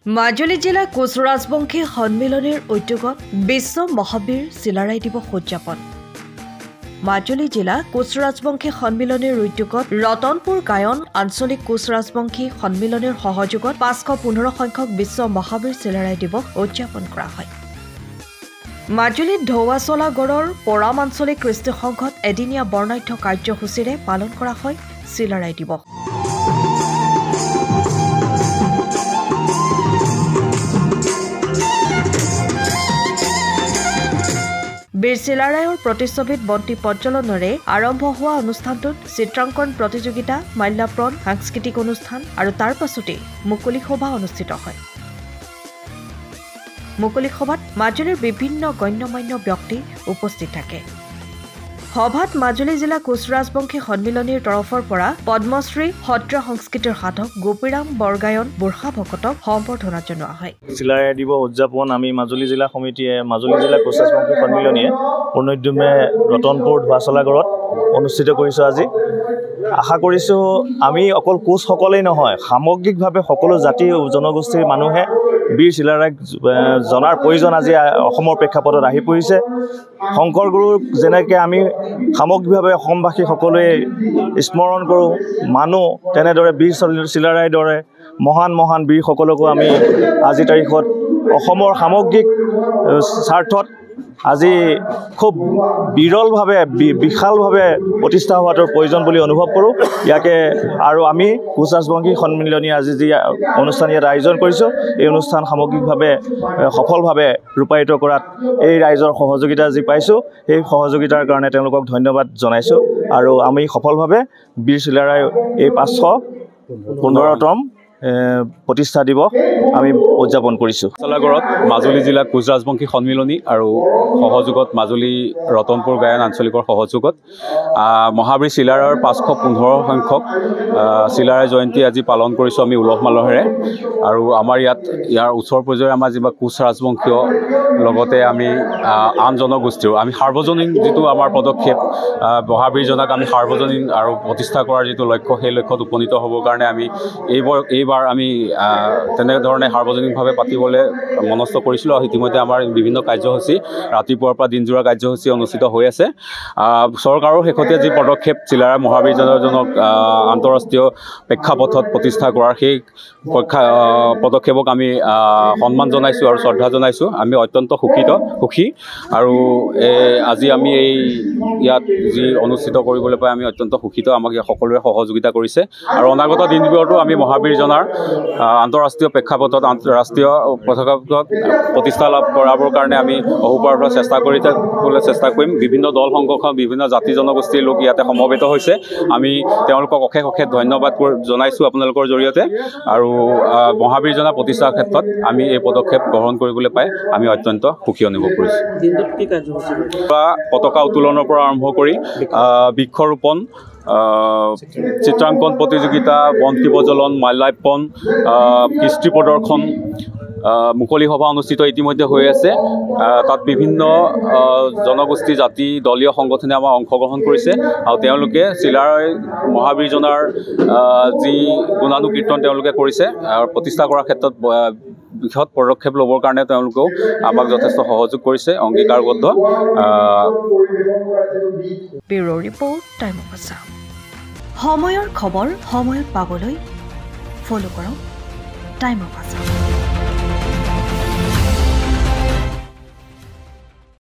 মাজুলী জিলা কোচ ৰাজবংশী সন্মিলনীৰ উদ্যোগত বিশ্ব মহাবীৰ চিলাৰায় দিৱস উদযাপন। মাজুলী জিলা কোচ ৰাজবংশী সন্মিলনীৰ উদ্যোগত ৰতনপুৰ গায়ন আঞ্চলিক কোচ ৰাজবংশী সন্মিলনীৰ সহযোগত 515 সংখ্যক বিশ্ব মহাবীৰ চিলাৰায় দিৱস উদযাপন কৰা হয়। মাজুলীত ঢৌৱাচলা গড়ৰ পৰাম আঞ্চলিক কৃষ্টি সংঘত এদিনীয়া বৰ্ণাঢ্য কাৰ্যসূচীৰে পালন কৰা হয় চিলাৰায় দিৱস। বীৰ চিলাৰায়ৰ প্ৰতিচ্ছবিত বন্তি প্ৰজ্বলনেৰে আৰম্ভ হোৱা অনুষ্ঠানটোত চিত্ৰাংকন প্ৰতিযোগিতা, মাল্যাৰ্পণ, সাংস্কৃতিক অনুষ্ঠান আৰু তাৰ পাছতেই মুকলি সভা অনুষ্ঠিত হয়। মুকলি সভাত মাজুলীৰ বিভিন্ন গণ্যমান্য ব্যক্তি উপস্থিত থাকে। সভাত মাজুলী জিলা কোচ ৰাজবংশী সন্মিলনীৰ তৰফৰ পৰা পদ্মশ্ৰী সত্ৰ সংস্কৃতিৰ সাধক গোপীৰাম বৰগায়ন বুঢ়া ভকতক সম্বৰ্ধনা জনোৱা হয়। চিলাৰায় দিৱস উদযাপন আমি মাজুলী জিলা সমিতিয়ে মাজুলী জিলা কোচ ৰাজবংশী সন্মিলনীয়ে পূৰ্ণোদ্যমে ৰতনপুৰ ঢৌৱাচলাগড়ত অনুষ্ঠিত কৰিছোঁ। আজি আশা কৰিছোঁ আমি অকল কোচসকলেই নহয়, সামগ্ৰিকভাৱে সকলো জাতি জনগোষ্ঠীৰ মানুহে বীৰ চিলাৰায়ক জনাৰ প্ৰয়োজন আজি অসমৰ প্ৰেক্ষাপটত আহি পৰিছে। শংকৰ গুৰুক যেনেকৈ আমি সামগ্ৰিকভাৱে অসমবাসী সকলোৱে স্মৰণ কৰোঁ, মানো, তেনেদৰে বীৰ চিলাৰায়ৰ দৰে মহান মহান বীৰসকলকো আমি আজিৰ তাৰিখত অসমৰ সামগ্ৰিক স্বাৰ্থত আজি খুব বিৰলভাৱে বিশালভাৱে প্ৰতিষ্ঠা হোৱাটোৰ প্ৰয়োজন বুলি অনুভৱ কৰোঁ। ইয়াকে আৰু আমি কোচ ৰাজবংশী সন্মিলনী আজি যি অনুষ্ঠান ইয়াত আয়োজন কৰিছোঁ, এই অনুষ্ঠান সামগ্ৰিকভাৱে সফলভাৱে ৰূপায়িত কৰাত এই ৰাইজৰ সহযোগিতা যি পাইছোঁ, সেই সহযোগিতাৰ কাৰণে তেওঁলোকক ধন্যবাদ জনাইছোঁ। আৰু আমি সফলভাৱে বীৰ চিলাৰায় এই 515তম প্ৰতিষ্ঠা দিৱস আমি উদযাপন কৰিছোঁ। ঢৌৱাচলাগড়ত মাজুলী জিলা কোচ ৰাজবংশী সন্মিলনী আৰু সহযোগত মাজুলী ৰতনপুৰ গায়ন আঞ্চলিকৰ সহযোগত মহাবীৰ চিলাৰায়ৰ 515 সংখ্যক চিলাৰায় জয়ন্তী আজি পালন কৰিছোঁ আমি উলহ মালহেৰে। আৰু আমাৰ ইয়াৰ ওচৰ পৰ্যায়ৰ আমাৰ যিবিলাক কোচ ৰাজবংশীয় লগতে আমি আন জনগোষ্ঠীও আমি সাৰ্বজনীন যিটো আমাৰ পদক্ষেপ মহাবীৰজনাক আমি সাৰ্বজনীন আৰু প্ৰতিষ্ঠা কৰাৰ যিটো লক্ষ্য, সেই লক্ষ্যত উপনীত হ'বৰ কাৰণে আমি এইবাৰ আমি তেনেধৰণে সাৰ্বজনীনভাৱে পাতিবলৈ মনস্থ কৰিছিলোঁ। আৰু ইতিমধ্যে আমাৰ বিভিন্ন কাৰ্যসূচী ৰাতিপুৱাৰ পৰা দিনজোৰা কাৰ্যসূচী অনুষ্ঠিত হৈ আছে। চৰকাৰৰ শেহতীয়া যি পদক্ষেপ চিলাৰায় মহাবীৰজনক আন্তঃৰাষ্ট্ৰীয় প্ৰেক্ষাপটত প্ৰতিষ্ঠা কৰাৰ, সেই পদক্ষেপক আমি সন্মান জনাইছোঁ আৰু শ্ৰদ্ধা জনাইছোঁ। আমি অত্যন্ত সুখী আৰু আজি আমি ইয়াত যি অনুষ্ঠিত কৰিবলৈ পাই আমি অত্যন্ত সুখিত। আমাক সকলোৰে সহযোগিতা কৰিছে আৰু অনাগত দিনবোৰতো আমি মহাবীৰজনাৰ আন্তঃৰাষ্ট্ৰীয় প্ৰেক্ষাপটত ৰাষ্ট্ৰীয় পতাকাত প্ৰতিষ্ঠা লাভ কৰাবৰ কাৰণে আমি অহোপৰা চেষ্টা কৰিম। বিভিন্ন দল সংগঠন, বিভিন্ন জাতি জনগোষ্ঠীৰ লোক ইয়াতে সমবেত হৈছে। আমি তেওঁলোকক অশেষ ধন্যবাদ জনাইছোঁ আপোনালোকৰ জৰিয়তে। আৰু মহাবীৰজনা প্ৰতিষ্ঠাৰ ক্ষেত্ৰত আমি এই পদক্ষেপ গ্ৰহণ কৰিবলৈ পাই আমি অত্যন্ত সুখী অনুভৱ কৰিছোঁ। পতাকা উত্তোলনৰ পৰা আৰম্ভ কৰি বৃক্ষৰোপণ, চিত্ৰাংকন প্ৰতিযোগিতা, বন্তি প্ৰজ্বলন, মাল্যাৰ্পণ, কৃষ্টি প্ৰদৰ্শন, মুকলি সভা অনুষ্ঠিত ইতিমধ্যে হৈ আছে। তাত বিভিন্ন জনগোষ্ঠী, জাতি, দলীয় সংগঠনে আমাৰ অংশগ্ৰহণ কৰিছে আৰু তেওঁলোকে চিলাৰায় মহাবীৰজনাৰ যি গুণানুকীৰ্তন তেওঁলোকে কৰিছে আৰু প্ৰতিষ্ঠা কৰাৰ ক্ষেত্ৰত বৃহৎ পদক্ষেপ ল'বৰ কাৰণে তেওঁলোকেও আমাক যথেষ্ট সহযোগ কৰিছে, অংগীকাৰবদ্ধ। Bureau' report, time of Assam. সময়ৰ খবৰ সময়ত পাবলৈ ফ'ল' কৰক টাইম অফ আছাম।